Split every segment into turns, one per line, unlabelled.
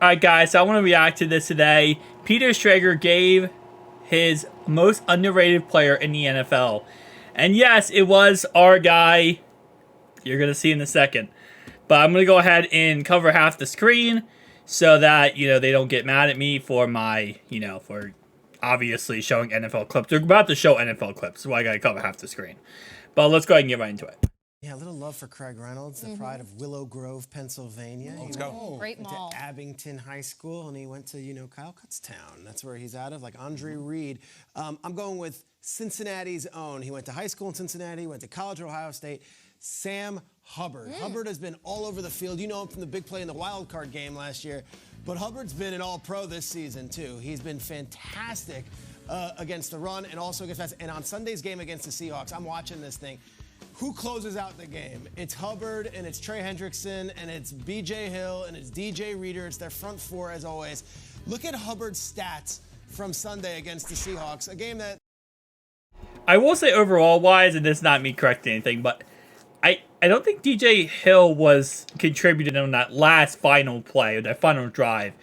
Alright guys, so I want to react to this today. Peter Schrager gave his most underrated player in the NFL. And yes, it was our guy. You're going to see in a second. But I'm going to go ahead and cover half the screen so that, they don't get mad at me for my, for obviously showing NFL clips. They're about to show NFL clips, so I got to cover half the screen. But let's go ahead and get right into it.
Yeah, a little love for Craig Reynolds, the pride of Willow Grove, Pennsylvania.
Let's go.
Great mall.
Went to Abington High School, and he went to, Kyle Kutztown. That's where he's out of, like Andre Reed. I'm going with Cincinnati's own. He went to high school in Cincinnati, went to college at Ohio State. Sam Hubbard. Hubbard has been all over the field. You know him from the big play in the wild card game last year. But Hubbard's been an all-pro this season, too. He's been fantastic against the run and also against pass. And on Sunday's game against the Seahawks, I'm watching this thing. Who closes out the game? It's Hubbard, and it's Trey Hendrickson, and it's B.J. Hill, and it's D.J. Reader. It's their front four, as always. Look at Hubbard's stats from Sunday against the Seahawks, a game that...
I will say overall-wise, and this is not me correcting anything, but I don't think D.J. Hill was contributed on that last final play, or that final drive.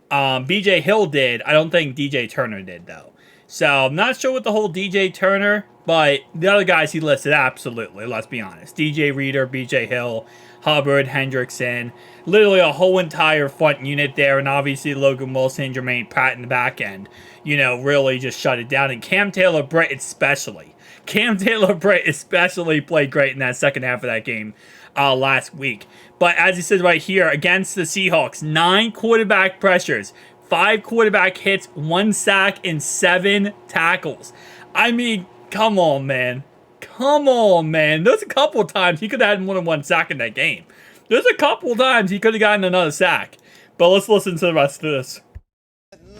B.J. Hill did. I don't think D.J. Turner did, though. So, I'm not sure what the whole D.J. Turner, but the other guys he listed, absolutely, let's be honest. D.J. Reader, B.J. Hill, Hubbard, Hendrickson, literally a whole entire front unit there, and obviously Logan Wilson, Jermaine Pratt in the back end, really just shut it down. And Cam Taylor-Britt especially. Cam Taylor-Britt especially played great in that second half of that game last week. But as he says right here, against the Seahawks, 9 quarterback pressures, 5 quarterback hits, 1 sack, and 7 tackles. I mean, come on, man. Come on, man. There's a couple of times he could have had more than 1 sack in that game. There's a couple of times he could have gotten another sack. But let's listen to the rest of this.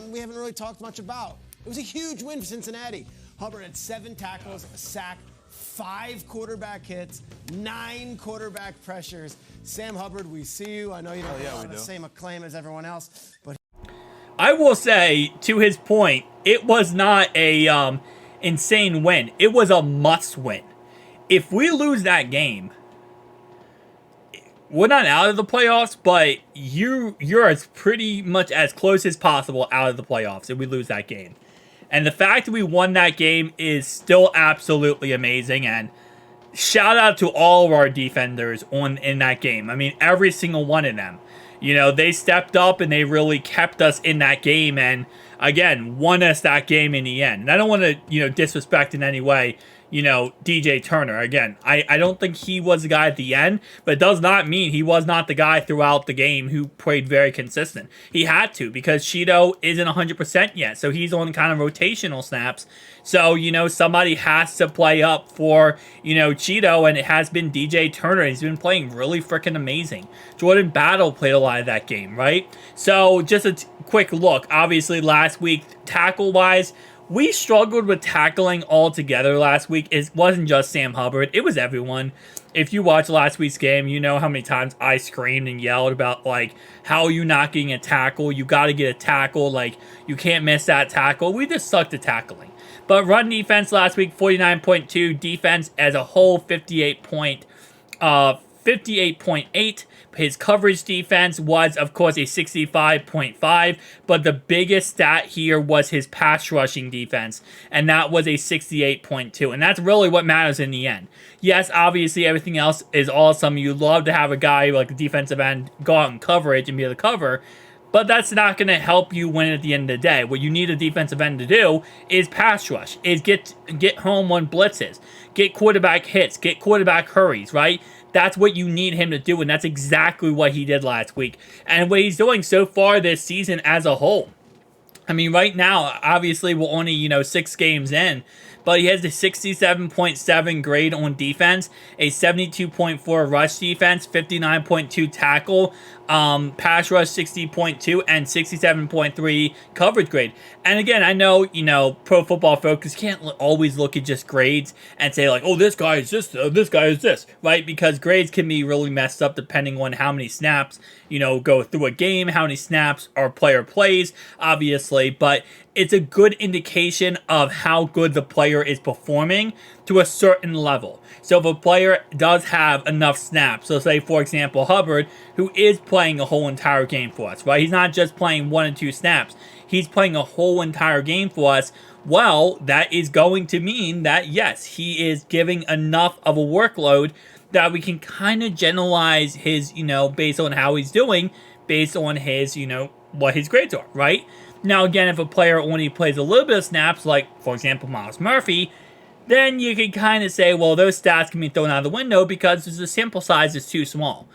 We haven't really talked much about. It was a huge win for Cincinnati. Hubbard had 7 tackles, a sack, 5 quarterback hits, 9 quarterback pressures. Sam Hubbard, we see you. I know you don't have the same acclaim as everyone else, but
I will say, to his point, it was not a insane win. It was a must win. If we lose that game, we're not out of the playoffs, but you're as pretty much as close as possible out of the playoffs if we lose that game. And the fact that we won that game is still absolutely amazing. And shout out to all of our defenders in that game. I mean, every single one of them. They stepped up and they really kept us in that game and, again, won us that game in the end. And I don't want to, disrespect in any way, DJ Turner. Again, I don't think he was the guy at the end, but it does not mean he was not the guy throughout the game who played very consistent. He had to because Cheeto isn't 100% yet, so he's on kind of rotational snaps. So, somebody has to play up for, Cheeto, and it has been DJ Turner. He's been playing really freaking amazing. Jordan Battle played a lot of that game, right? So, just a quick look. Obviously, last week, tackle-wise, we struggled with tackling altogether last week. It wasn't just Sam Hubbard. It was everyone. If you watch last week's game, you know how many times I screamed and yelled about, how are you not getting a tackle? You got to get a tackle. You can't miss that tackle. We just sucked at tackling. But run defense last week, 49.2. Defense as a whole, 58.8. His coverage defense was, of course, a 65.5, but the biggest stat here was his pass rushing defense, and that was a 68.2, and that's really what matters in the end. Yes, obviously, everything else is awesome. You'd love to have a guy like a defensive end go out in coverage and be able to cover, but that's not going to help you win at the end of the day. What you need a defensive end to do is pass rush, is get home on blitzes, get quarterback hits, get quarterback hurries, right? That's what you need him to do, and that's exactly what he did last week. And what he's doing so far this season as a whole. I mean, right now, obviously, we're only, 6 games in, but he has a 67.7 grade on defense, a 72.4 rush defense, 59.2 tackle, pass rush 60.2, and 67.3 coverage grade. And again, I know, Pro Football Focus can't always look at just grades and say oh, this guy is this guy is this, right? Because grades can be really messed up depending on how many snaps, go through a game, how many snaps our player plays, obviously. But it's a good indication of how good the player is performing to a certain level. So if a player does have enough snaps, so say for example Hubbard, who is playing a whole entire game for us, right? He's not just playing 1 and 2 snaps. He's playing a whole entire game for us. Well, that is going to mean that yes, he is giving enough of a workload that we can kind of generalize his, based on how he's doing, based on his, what his grades are, right? Now, again, if a player only plays a little bit of snaps, like, for example, Myles Murphy, then you can kind of say, well, those stats can be thrown out the window because the sample size is too small.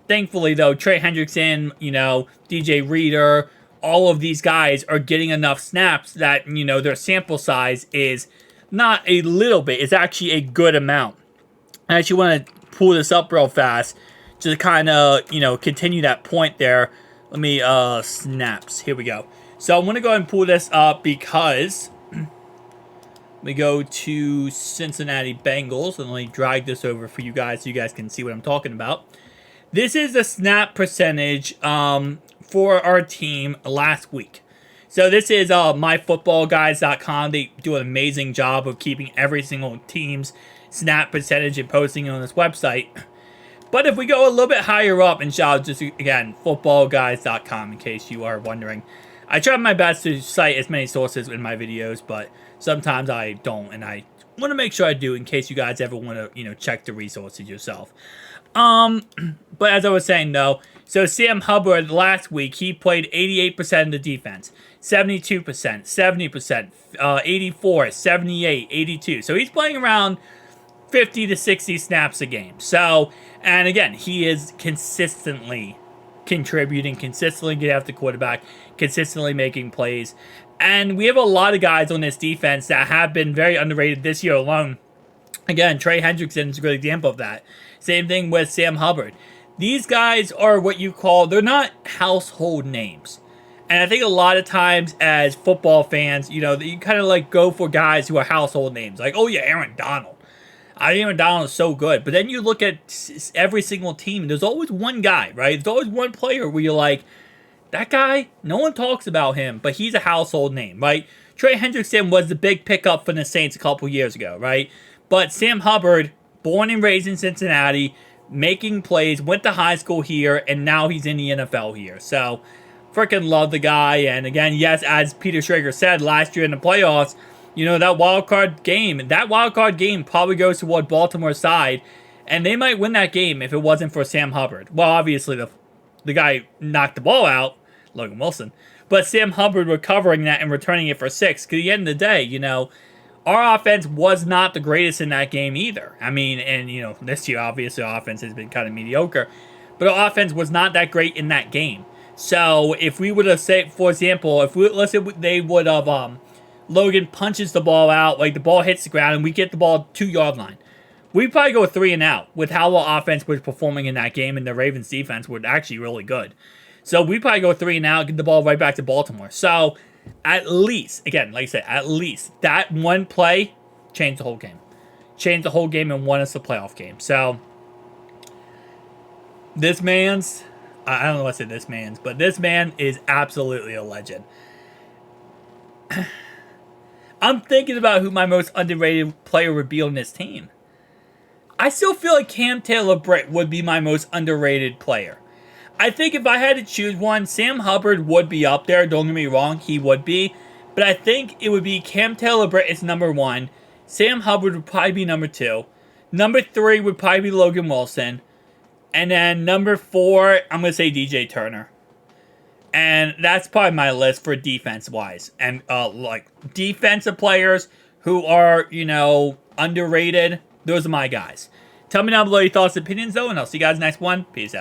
Thankfully, though, Trey Hendrickson, DJ Reader, all of these guys are getting enough snaps that, their sample size is not a little bit. It's actually a good amount. I actually want to pull this up real fast to kind of, continue that point there. Let me, snaps. Here we go. So I'm going to go ahead and pull this up because we go to Cincinnati Bengals, and let me drag this over for you guys so you guys can see what I'm talking about. This is the snap percentage for our team last week. So this is myfootballguys.com. They do an amazing job of keeping every single team's snap percentage and posting it on this website. But if we go a little bit higher up, and shout out just again, footballguys.com in case you are wondering. I try my best to cite as many sources in my videos, but sometimes I don't, and I want to make sure I do in case you guys ever want to, check the resources yourself. But as I was saying though, so Sam Hubbard last week, he played 88% of the defense, 72%, 70%, 84, 78, 82. So he's playing around 50 to 60 snaps a game. So, and again, he is consistently contributing, consistently getting after the quarterback, consistently making plays. And we have a lot of guys on this defense that have been very underrated this year alone. Again, Trey Hendrickson is a good example of that. Same thing with Sam Hubbard. These guys are what you call, they're not household names. And I think a lot of times as football fans, you kind of like go for guys who are household names. Like, oh yeah, Aaron Donald. Aaron Donald is so good. But then you look at every single team, there's always one guy, right? There's always one player where you're like, that guy, no one talks about him, but he's a household name, right? Trey Hendrickson was the big pickup for the Saints a couple years ago, right? But Sam Hubbard, born and raised in Cincinnati, making plays, went to high school here, and now he's in the NFL here. So, freaking love the guy. And again, yes, as Peter Schrager said last year in the playoffs, that wild card game probably goes toward Baltimore's side, and they might win that game if it wasn't for Sam Hubbard. Well, obviously, the guy knocked the ball out, Logan Wilson, but Sam Hubbard recovering that and returning it for 6. Because at the end of the day, our offense was not the greatest in that game either. I mean, and, this year, obviously, our offense has been kind of mediocre. But our offense was not that great in that game. So, if we would have said, for example, let's say they would have, Logan punches the ball out, like the ball hits the ground, and we get the ball 2-yard line. We'd probably go 3 and out with how our offense was performing in that game, and the Ravens defense was actually really good. So we'd probably go 3 and out, get the ball right back to Baltimore. So, at least, again, like I said, at least that one play changed the whole game. Changed the whole game and won us the playoff game. So, this man's, I don't know what I said this man's, but this man is absolutely a legend. I'm thinking about who my most underrated player would be on this team. I still feel like Cam Taylor-Britt would be my most underrated player. I think if I had to choose one, Sam Hubbard would be up there. Don't get me wrong, he would be. But I think it would be Cam Taylor-Britt is number 1. Sam Hubbard would probably be number 2. Number 3 would probably be Logan Wilson. And then number 4, I'm going to say DJ Turner. And that's probably my list for defense-wise. And, defensive players who are, underrated, those are my guys. Tell me down below your thoughts and opinions, though, and I'll see you guys next one. Peace out.